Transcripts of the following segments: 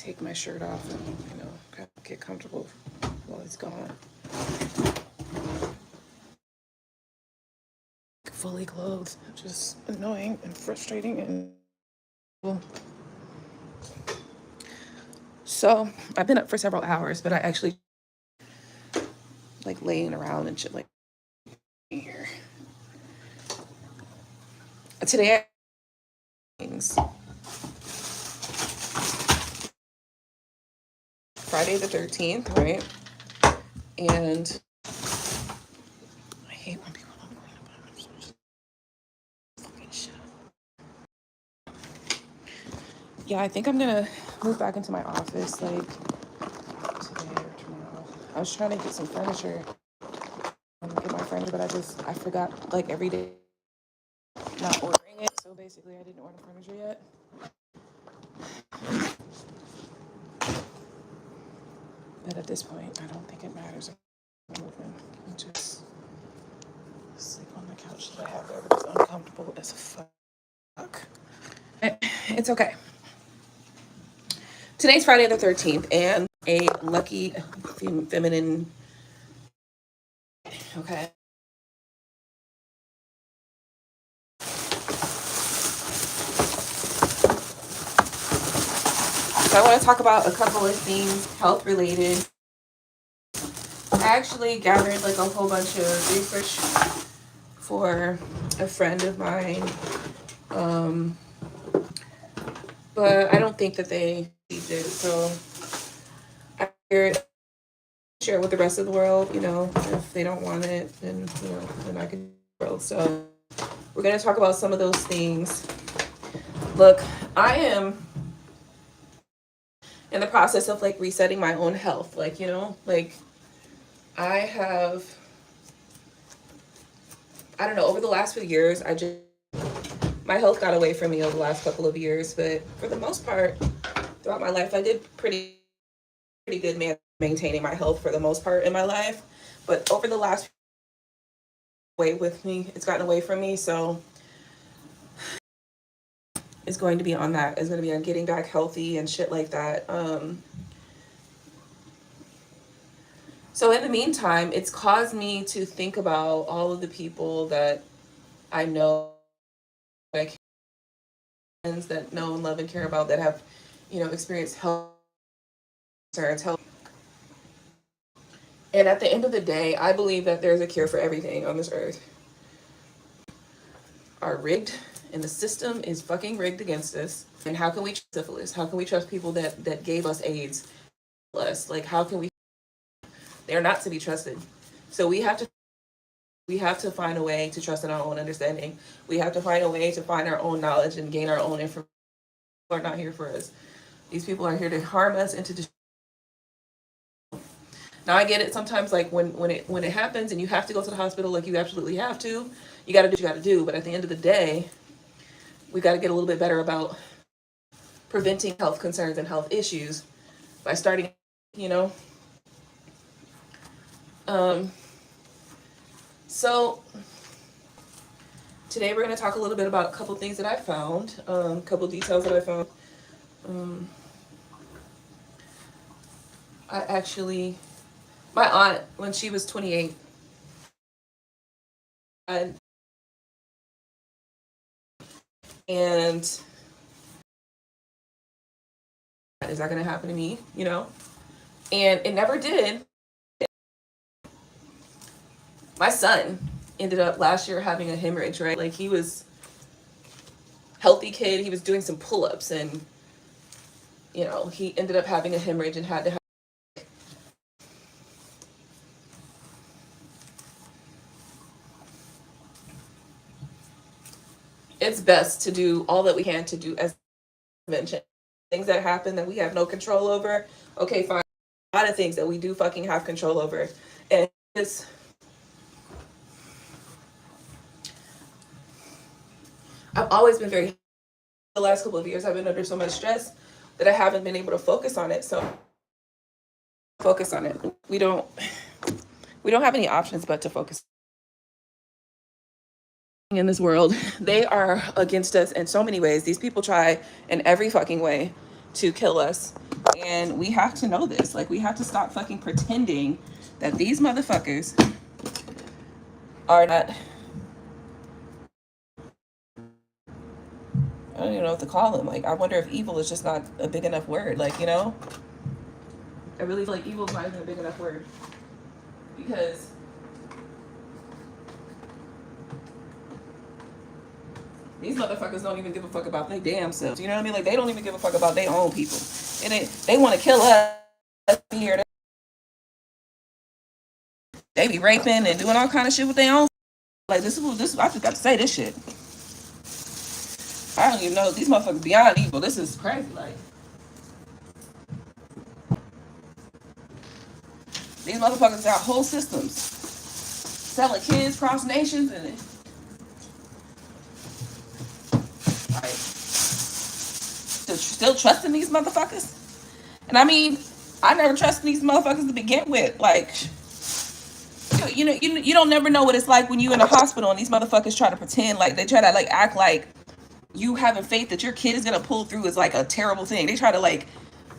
take my shirt off and, you know, kind of get comfortable while it's gone. Fully clothed, which is annoying and frustrating. And so I've been up for several hours, but I actually like laying around and shit like here. Today, Friday the 13th, right? And I hate when people don't clean up. So just fucking shit. Yeah, I think I'm gonna move back into my office like today or tomorrow. I was trying to get some furniture and get my furniture, but I forgot like every day not ordering it. So basically, I didn't order furniture yet. But at this point, I don't think it matters. I'm moving. I'll just sleep on the couch that I have there, but it's uncomfortable as fuck. It's okay. Today's Friday the 13th, and a lucky feminine. Okay. So I want to talk about a couple of things health related. I actually gathered like a whole bunch of research for a friend of mine, but I don't think that they received it. So I figured share it with the rest of the world. You know, if they don't want it, then you know, then I can grow. So we're gonna talk about some of those things. Look, I am in the process of like resetting my own health. Like, you know, like I don't know, over the last few years, my health got away from me over the last couple of years, but for the most part, throughout my life, I did pretty good maintaining my health for the most part in my life. But over the last it's gotten away from me, so it's going to be on that. It's going to be on getting back healthy and shit like that. So in the meantime, it's caused me to think about all of the people that I know, like friends that know and love and care about, that have, you know, experienced health concerns, health. And at the end of the day, I believe that there's a cure for everything on this earth. Are rigged, and the system is fucking rigged against us. And how can we trust syphilis? How can we trust people that gave us AIDS? Like, how can we? They're not to be trusted. So we have to find a way to trust in our own understanding. We have to find a way to find our own knowledge and gain our own information. People are not here for us. These people are here to harm us and to destroy. Now I get it. Sometimes, like when it happens and you have to go to the hospital, like you absolutely have to. You got to do what you got to do. But at the end of the day, we got to get a little bit better about preventing health concerns and health issues by starting, you know. So today we're going to talk a little bit about a couple things that I found, a couple details that I found. My aunt, when she was 28, and is that going to happen to me, you know? And it never did. My son ended up last year having a hemorrhage, right? Like, he was healthy kid. He was doing some pull-ups and, you know, he ended up having a hemorrhage and had to have. It's best to do all that we can to do as prevention. Things that happen that we have no control over. Okay, fine. A lot of things that we do fucking have control over. And it's, I've always been very, the last couple of years I've been under so much stress that I haven't been able to focus on it. So focus on it. We don't have any options but to focus in this world. They are against us in so many ways. These people try in every fucking way to kill us. And we have to know this. Like, we have to stop fucking pretending that these motherfuckers are not, I don't even know what to call them. Like, I wonder if evil is just not a big enough word. Like, you know, I really feel like evil is not even a big enough word, because these motherfuckers don't even give a fuck about their damn selves. You know what I mean? Like, they don't even give a fuck about their own people. And they want to kill us here. They be raping and doing all kind of shit with their own. Like, this I just got to say this shit. I don't even know. These motherfuckers beyond evil. This is crazy. Like, these motherfuckers got whole systems. Selling kids cross nations and like, still trusting these motherfuckers. And I mean, I never trusted these motherfuckers to begin with. Like, you don't never know what it's like when you in a hospital and these motherfuckers try to pretend like, they try to like act like you having faith that your kid is gonna pull through is like a terrible thing. They try to like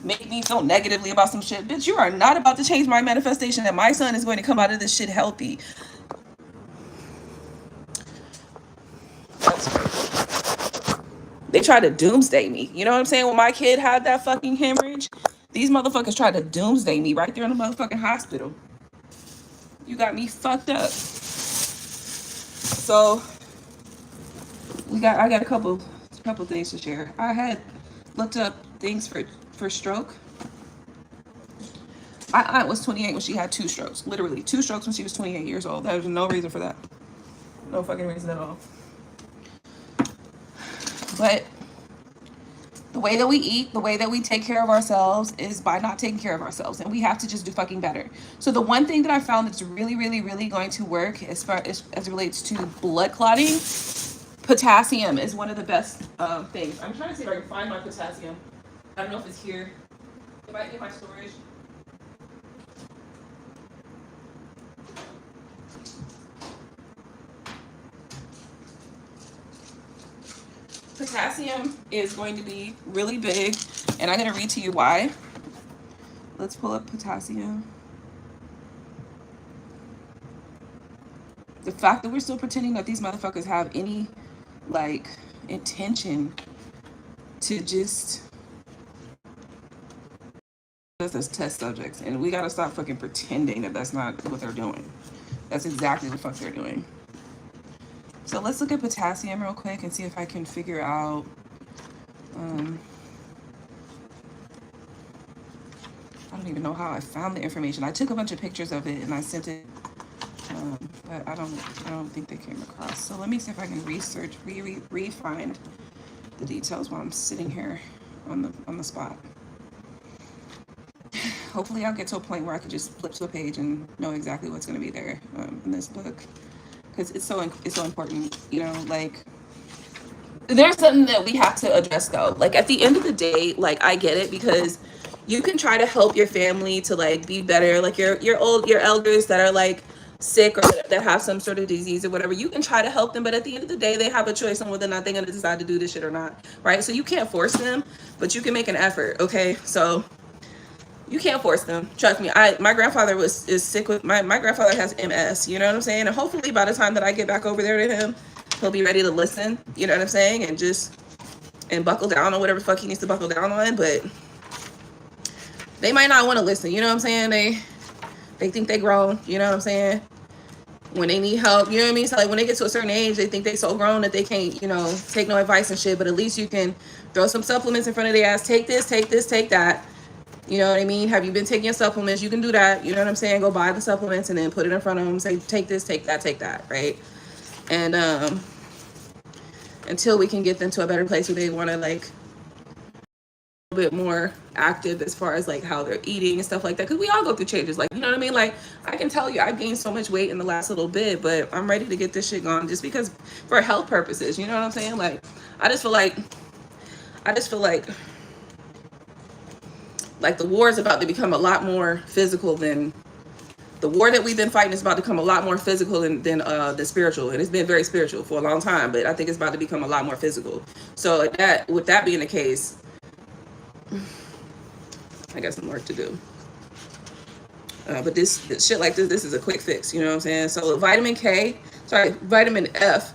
make me feel negatively about some shit. Bitch, you are not about to change my manifestation that my son is going to come out of this shit healthy. They try to doomsday me. You know what I'm saying? When my kid had that fucking hemorrhage, these motherfuckers tried to doomsday me right there in the motherfucking hospital. You got me fucked up. So I got a couple things to share. I had looked up things for stroke. My aunt was 28 when she had 2 strokes. Literally 2 strokes when she was 28 years old. There was no reason for that. No fucking reason at all. But the way that we eat, the way that we take care of ourselves is by not taking care of ourselves. And we have to just do fucking better. So the one thing that I found that's really, really, really going to work as far as it relates to blood clotting, potassium is one of the best things. I'm trying to see if I can find my potassium. I don't know if it's here. It might be in my storage. Potassium is going to be really big, and I'm going to read to you why. Let's pull up potassium. The fact that we're still pretending that these motherfuckers have any like intention to just as test subjects, and we got to stop fucking pretending that that's not what they're doing. That's exactly what the fuck they're doing. So let's look at potassium real quick and see if I can figure out I don't even know how I found the information. I took a bunch of pictures of it and I sent it, but I don't think they came across. So let me see if I can research, re-find the details while I'm sitting here on the spot. Hopefully I'll get to a point where I could just flip to a page and know exactly what's going to be there in this book. Because it's so important, you know, like, there's something that we have to address though. Like, at the end of the day, like, I get it, because you can try to help your family to like be better, like your elders that are like sick or that have some sort of disease or whatever. You can try to help them, but at the end of the day, they have a choice on whether or not they're going to decide to do this shit or not, right? So you can't force them, but you can make an effort, okay? So you can't force them. Trust me. My grandfather is sick with my grandfather has MS. You know what I'm saying? And hopefully by the time that I get back over there to him, he'll be ready to listen. You know what I'm saying? And buckle down on whatever the fuck he needs to buckle down on. But they might not want to listen. You know what I'm saying? They think they grown. You know what I'm saying? When they need help, you know what I mean? So like when they get to a certain age, they think they so grown that they can't, you know, take no advice and shit. But at least you can throw some supplements in front of their ass. Take this, take that. You know what I mean? Have you been taking your supplements? You can do that. You know what I'm saying? Go buy the supplements and then put it in front of them. Say, take this, take that, right? And until we can get them to a better place where they want to like a little bit more active as far as like how they're eating and stuff like that. Because we all go through changes. Like, you know what I mean? Like, I can tell you I've gained so much weight in the last little bit, but I'm ready to get this shit going just because for health purposes. You know what I'm saying? Like, I just feel like the war is about to become a lot more physical than the war that we've been fighting is about to become a lot more physical than the spiritual. And it's been very spiritual for a long time, but I think it's about to become a lot more physical. So with that being the case, I got some work to do. But this shit like this is a quick fix, you know what I'm saying? So vitamin vitamin F.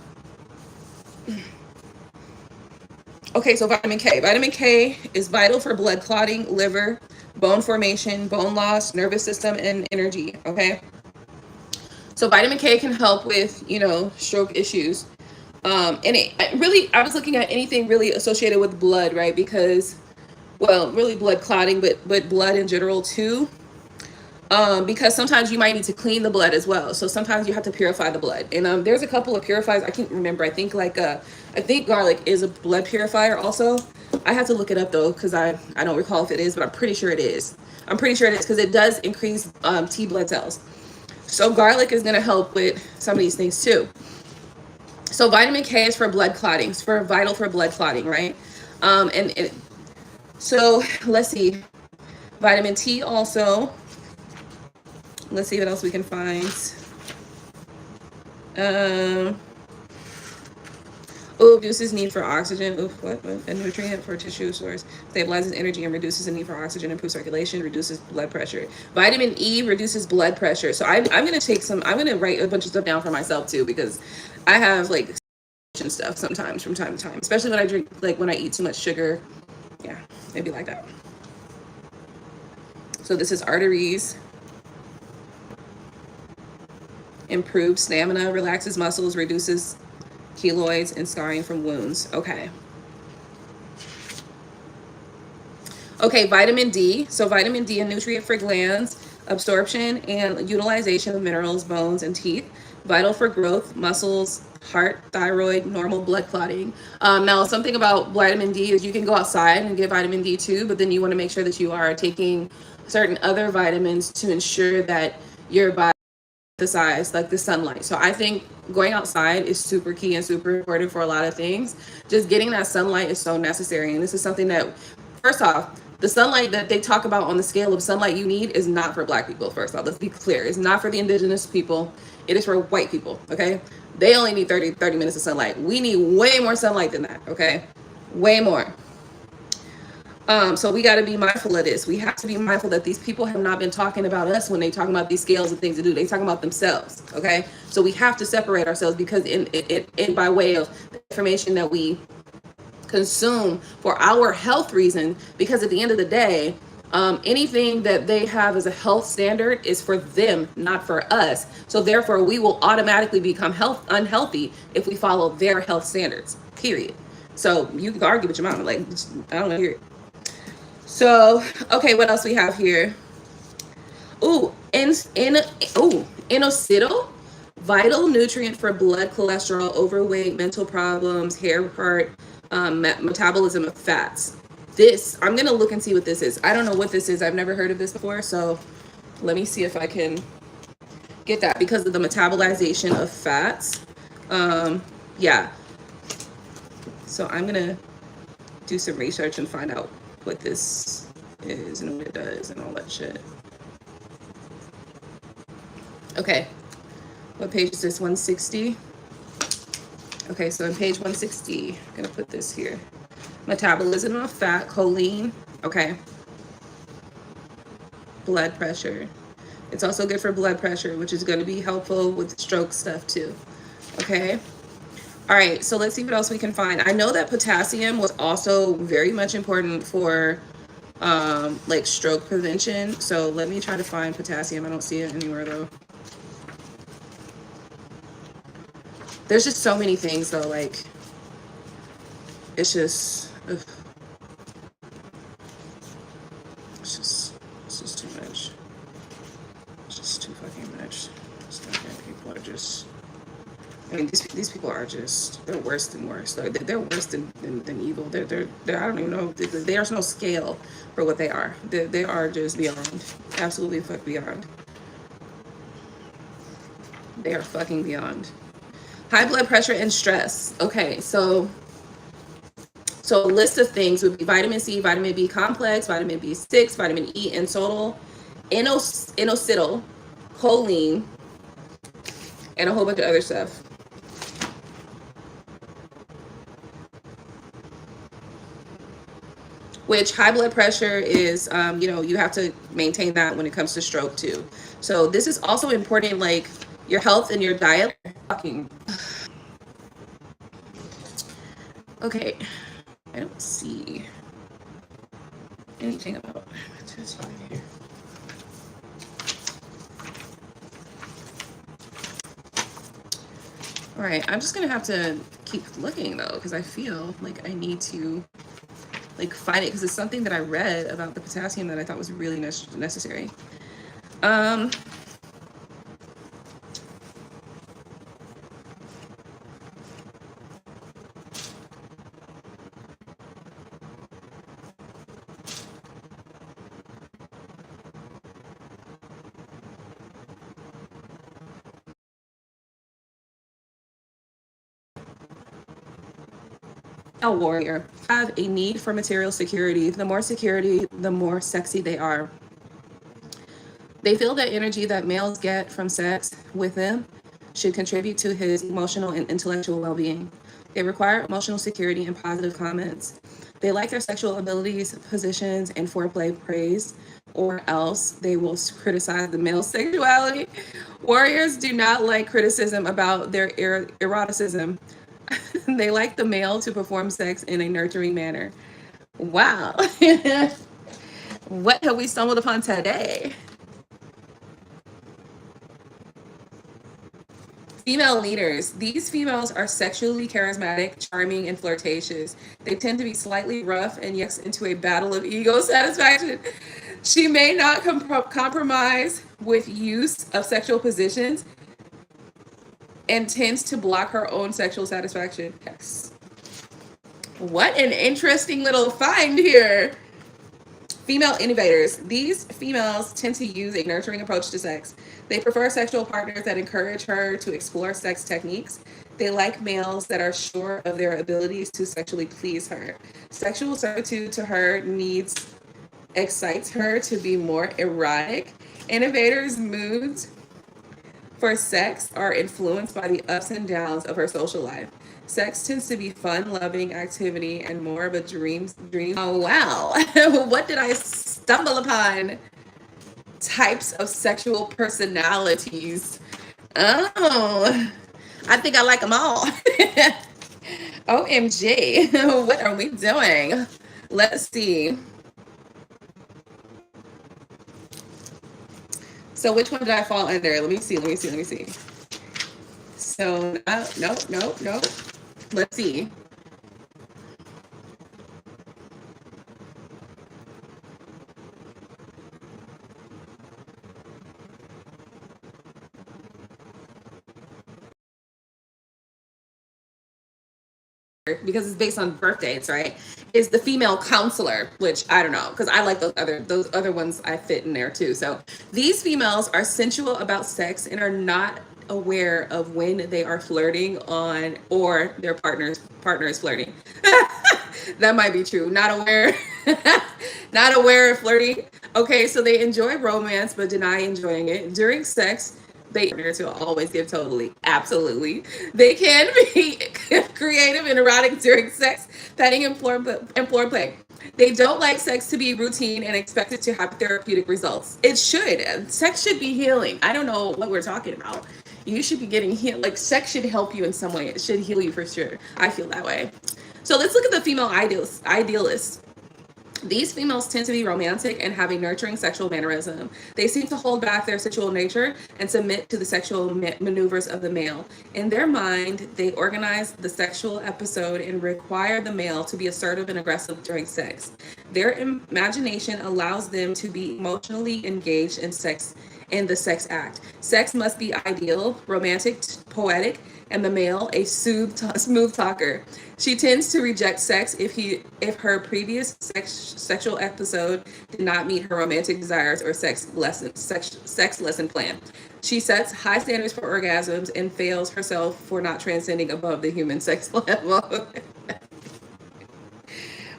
Okay, so vitamin K. Vitamin K is vital for blood clotting, liver, bone formation, bone loss, nervous system, and energy, okay? So vitamin K can help with, you know, stroke issues. And I was looking at anything really associated with blood, right? Because, well, really blood clotting, but blood in general too. Because sometimes you might need to clean the blood as well. So sometimes you have to purify the blood. And there's a couple of purifiers. I can't remember. I think garlic is a blood purifier also. I have to look it up though, because I don't recall if it is, but I'm pretty sure it is. I'm pretty sure it is because it does increase T blood cells. So garlic is going to help with some of these things too. So vitamin K is for blood clotting. It's vital for blood clotting, right? So let's see. Vitamin T also. Let's see what else we can find. Reduces need for oxygen. What? A nutrient for tissue source. Stabilizes energy and reduces the need for oxygen. Improves circulation. Reduces blood pressure. Vitamin E reduces blood pressure. So I'm gonna write a bunch of stuff down for myself too, because I have like and stuff sometimes from time to time, especially when I drink, like when I eat too much sugar. Yeah, it'd be like that. So this is arteries. Improves stamina, relaxes muscles, reduces keloids and scarring from wounds. Okay, vitamin D. So vitamin D, a nutrient for glands, absorption and utilization of minerals, bones, and teeth. Vital for growth, muscles, heart, thyroid, normal blood clotting. Now, something about vitamin D is you can go outside and get vitamin D too, but then you want to make sure that you are taking certain other vitamins to ensure that your body size, like the sunlight. So I think going outside is super key and super important for a lot of things. Just getting that sunlight is so necessary. And this is something that, first off, the sunlight that they talk about on the scale of sunlight you need is not for Black people. First off, let's be clear. It's not for the indigenous people. It is for white people, okay? They only need 30 minutes of sunlight. We need way more sunlight than that, okay? Way more. So we got to be mindful of this. We have to be mindful that these people have not been talking about us when they talking about these scales and things to do. They talking about themselves. Okay. So we have to separate ourselves, because in by way of the information that we consume for our health reason, because at the end of the day, anything that they have as a health standard is for them, not for us. So therefore we will automatically become unhealthy if we follow their health standards, period. So you can argue with your mama, like, I don't want to hear it. So, okay, what else we have here? Inositol, vital nutrient for blood, cholesterol, overweight, mental problems, hair, heart, metabolism of fats. This, I'm going to look and see what this is. I don't know what this is. I've never heard of this before. So let me see if I can get that, because of the metabolization of fats. Yeah. So I'm going to do some research and find out what this is and what it does and all that shit. Okay, what page is this? 160. Okay, so on page 160, I'm gonna put this here. Metabolism of fat, choline. Okay. Blood pressure. It's also good for blood pressure, which is going to be helpful with stroke stuff too. Okay. All right, so let's see what else we can find. I know that potassium was also very much important for like stroke prevention. So let me try to find potassium. I don't see it anywhere though. There's just so many things though, like it's just ugh. It's just too much. It's just too fucking much. People are just, I mean, these people are just, they're worse than worse. They're worse than evil. They're I don't even know. There's no scale for what they are. They are just beyond, absolutely fuck beyond. They are fucking beyond. High blood pressure and stress. Okay, so a list of things would be vitamin C, vitamin B complex, vitamin B6, vitamin E in total, inositol, choline, and a whole bunch of other stuff. which high blood pressure is, you know, you have to maintain that when it comes to stroke too. So this is also important, like your health and your diet. Fucking. Okay, I don't see anything about this right here. All right, I'm just gonna have to keep looking though, because I feel like I need to like find it, because it's something that I read about the potassium that I thought was really necessary. A warrior have a need for material security. The more security, the more sexy they are. They feel that energy that males get from sex with them should contribute to his emotional and intellectual well-being. They require emotional security and positive comments. They like their sexual abilities, positions, and foreplay praised, or else they will criticize the male's sexuality. Warriors do not like criticism about their eroticism. They like the male to perform sex in a nurturing manner. Wow. What have we stumbled upon today? Female leaders. These females are sexually charismatic, charming, and flirtatious. They tend to be slightly rough and yes into a battle of ego satisfaction. She may not compromise with use of sexual positions and tends to block her own sexual satisfaction. Yes. What an interesting little find here. Female innovators. These females tend to use a nurturing approach to sex. They prefer sexual partners that encourage her to explore sex techniques. They like males that are sure of their abilities to sexually please her. Sexual servitude to her needs excites her to be more erotic. Innovators' moods for sex are influenced by the ups and downs of her social life. Sex tends to be fun, loving activity and more of a dream. Oh, wow. What did I stumble upon? Types of sexual personalities. Oh, I think I like them all. OMG. What are we doing? Let's see. So which one did I fall under? Let me see. So, no. Let's see. Because it's based on birth dates, right? Is the female counselor, which I don't know, because I like those other ones I fit in there too. So these females are sensual about sex and are not aware of when they are flirting on or their partner is flirting. That might be true. Not aware. Not aware of flirting. Okay, so they enjoy romance but deny enjoying it. During sex, they to always give totally, absolutely. They can be creative and erotic during sex, petting and foreplay. They don't like sex to be routine and expect it to have therapeutic results. It should. Sex should be healing. I don't know what we're talking about. You should be getting healed. Like sex should help you in some way. It should heal you for sure. I feel that way. So let's look at the female idealists. These females tend to be romantic and have a nurturing sexual mannerism. They seem to hold back their sexual nature and submit to the sexual maneuvers of the male. In their mind, they organize the sexual episode and require the male to be assertive and aggressive during sex. Their imagination allows them to be emotionally engaged in the sex act. Sex must be ideal, romantic, poetic, and the male a smooth talker. She tends to reject sex if her previous sexual episode did not meet her romantic desires or sex lesson plan. She sets high standards for orgasms and fails herself for not transcending above the human sex level.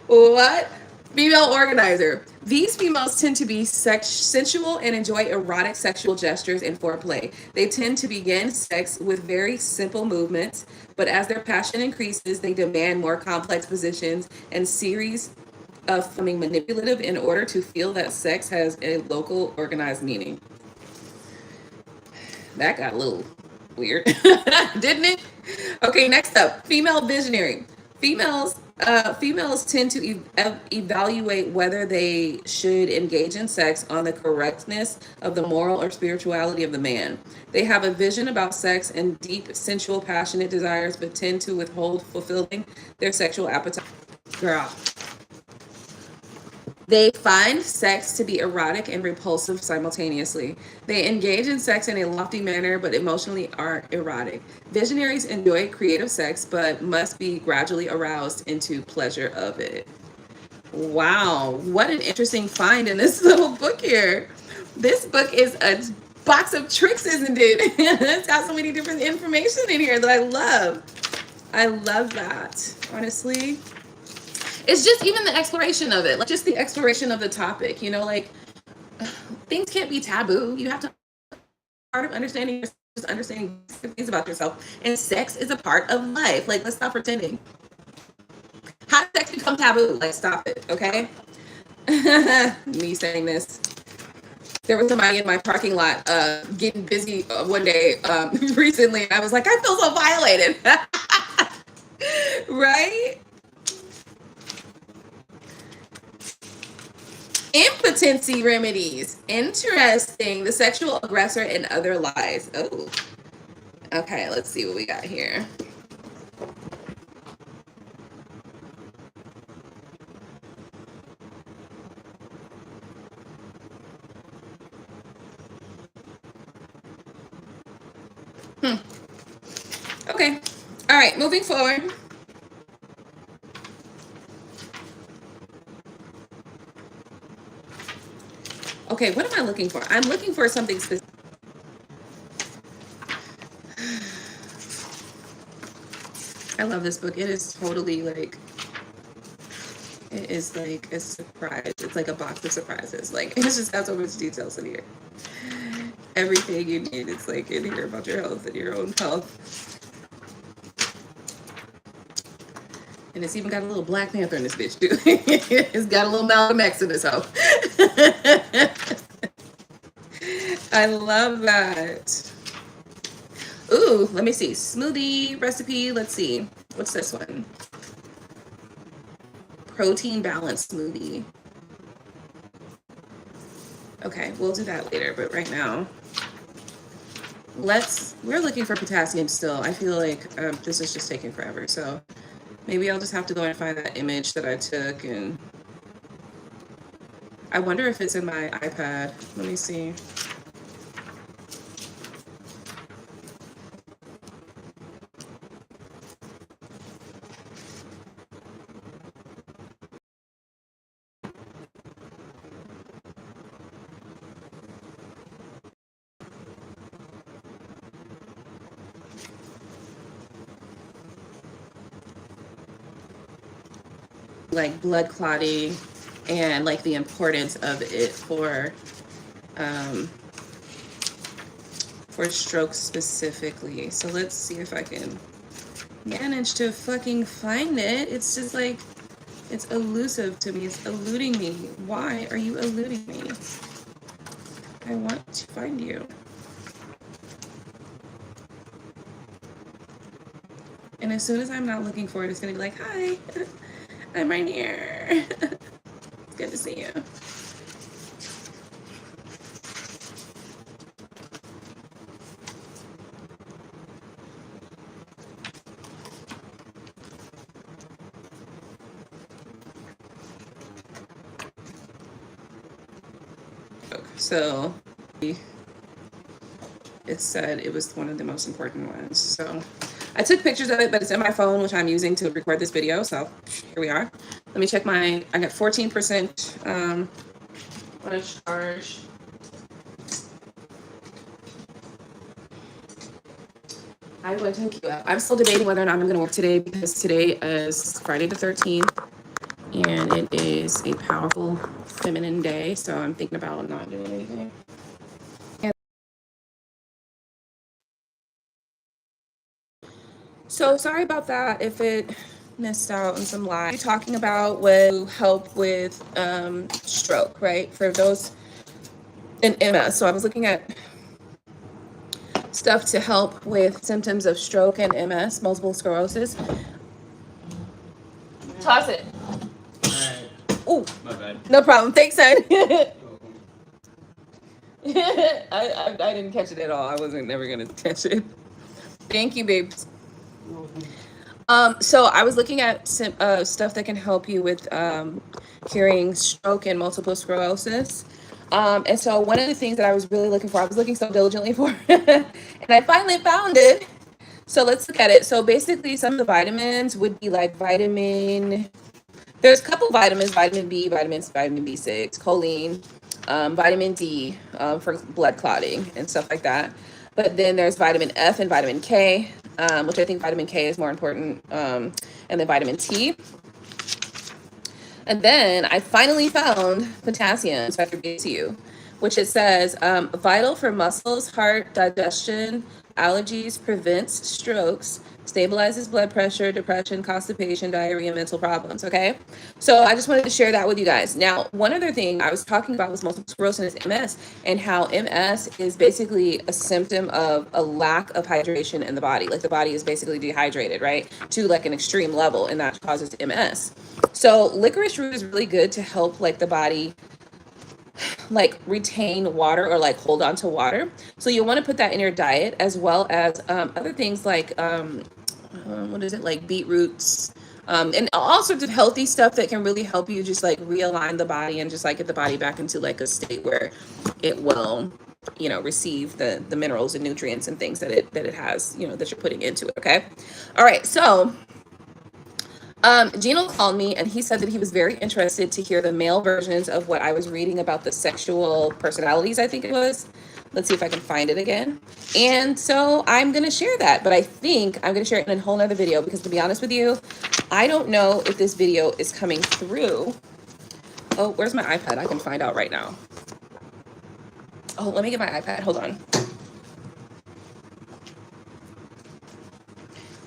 What? Female organizer. These females tend to be sensual and enjoy erotic sexual gestures and foreplay. They tend to begin sex with very simple movements, but as their passion increases, they demand more complex positions and series of becoming manipulative in order to feel that sex has a local organized meaning. That got a little weird, didn't it? Okay, next up, female visionary. Females tend to evaluate whether they should engage in sex on the correctness of the moral or spirituality of the man. They have a vision about sex and deep, sensual, passionate desires, but tend to withhold fulfilling their sexual appetite. Girl. They find sex to be erotic and repulsive simultaneously. They engage in sex in a lofty manner, but emotionally are erotic. Visionaries enjoy creative sex, but must be gradually aroused into pleasure of it. Wow, what an interesting find in this little book here. This book is a box of tricks, isn't it? It's got so many different information in here that I love. I love that, honestly. It's just even the exploration of it, like just the exploration of the topic, you know, like things can't be taboo. You have to, part of understanding just understanding things about yourself. And sex is a part of life. Like, let's stop pretending. How does sex become taboo? Like, stop it, okay? Me saying this. There was somebody in my parking lot getting busy one day recently, and I was like, I feel so violated. Right? Impotency remedies. Interesting. The sexual aggressor and other lies. Oh. Okay, let's see what we got here. Okay. All right, moving forward. Okay, what am I looking for? I'm looking for something specific. I love this book. It is totally like, it is like a surprise. It's like a box of surprises. Like, it's just got so much details in here. Everything you need, it's like in here about your health and your own health. And it's even got a little Black Panther in this bitch too. It's got a little Malcolm X in this hoe. I love that. Ooh, let me see. Smoothie recipe. Let's see. What's this one? Protein balance smoothie. Okay, we'll do that later, but right now, we're looking for potassium still. I feel like this is just taking forever, so maybe I'll just have to go and find that image that I took, and I wonder if it's in my iPad. Let me see. Like blood clotting and like the importance of it for strokes specifically. So let's see if I can manage to fucking find it. It's just like, it's elusive to me. It's eluding me. Why are you eluding me? I want to find you. And as soon as I'm not looking for it, it's gonna be like, hi, I'm right here. It's good to see you. Okay, so it said it was one of the most important ones. So I took pictures of it, but it's in my phone, which I'm using to record this video. So here we are. Let me check I got 14% on a charge. I'm going to hook you up. I'm still debating whether or not I'm going to work today, because today is Friday the 13th, and it is a powerful feminine day. So I'm thinking about not doing anything. So sorry about that. If it missed out on some live. We're talking about what help with stroke, right? For those in MS. So I was looking at stuff to help with symptoms of stroke and MS, multiple sclerosis. Toss it. Oh, my bad. No problem. Thanks, son. I didn't catch it at all. I wasn't never gonna catch it. Thank you, babes. So I was looking at some stuff that can help you with curing stroke and multiple sclerosis. And so one of the things that I was really looking for, I was looking so diligently for, and I finally found it. So let's look at it. So basically, some of the vitamins would be like there's a couple vitamins, vitamin B, vitamin B6, choline, vitamin D for blood clotting and stuff like that. But then there's vitamin F and vitamin K, which I think vitamin K is more important, and then vitamin T. And then I finally found potassium, so I have to to you, which it says vital for muscles, heart, digestion, allergies, prevents strokes, stabilizes blood pressure, depression, constipation, diarrhea, mental problems. Okay, so I just wanted to share that with you guys. Now, one other thing I was talking about was multiple sclerosis and MS, and how MS is basically a symptom of a lack of hydration in the body. Like the body is basically dehydrated, right, to like an extreme level, and that causes MS. So licorice root is really good to help like the body like retain water or like hold on to water. So you want to put that in your diet, as well as other things like what is it, like beetroots, and all sorts of healthy stuff that can really help you just like realign the body and just like get the body back into like a state where it will, you know, receive the minerals and nutrients and things that it has, you know, that you're putting into it. Okay. All right. So Gino called me and he said that he was very interested to hear the male versions of what I was reading about the sexual personalities, I think it was. Let's see if I can find it again. And so I'm going to share that, but I think I'm going to share it in a whole nother video, because to be honest with you, I don't know if this video is coming through. Oh, where's my iPad? I can find out right now. Oh, let me get my iPad. Hold on.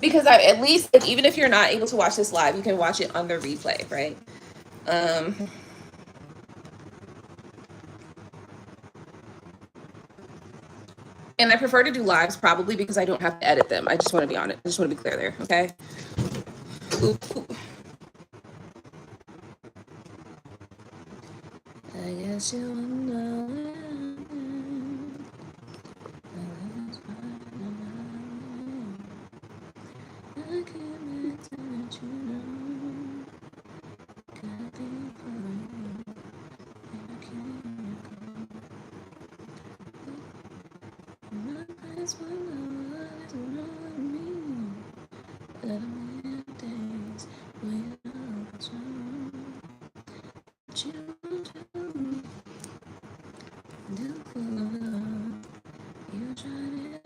Because at least, like, even if you're not able to watch this live, you can watch it on the replay, right? And I prefer to do lives probably because I don't have to edit them. I just want to be honest. I just want to be clear there, okay? Ooh. I guess you know. I can't let you know. Gotta be fine. And I can't go. My eyes will know what is wrong with me. But a million days when I was wrong. What you do, do cool. You tried it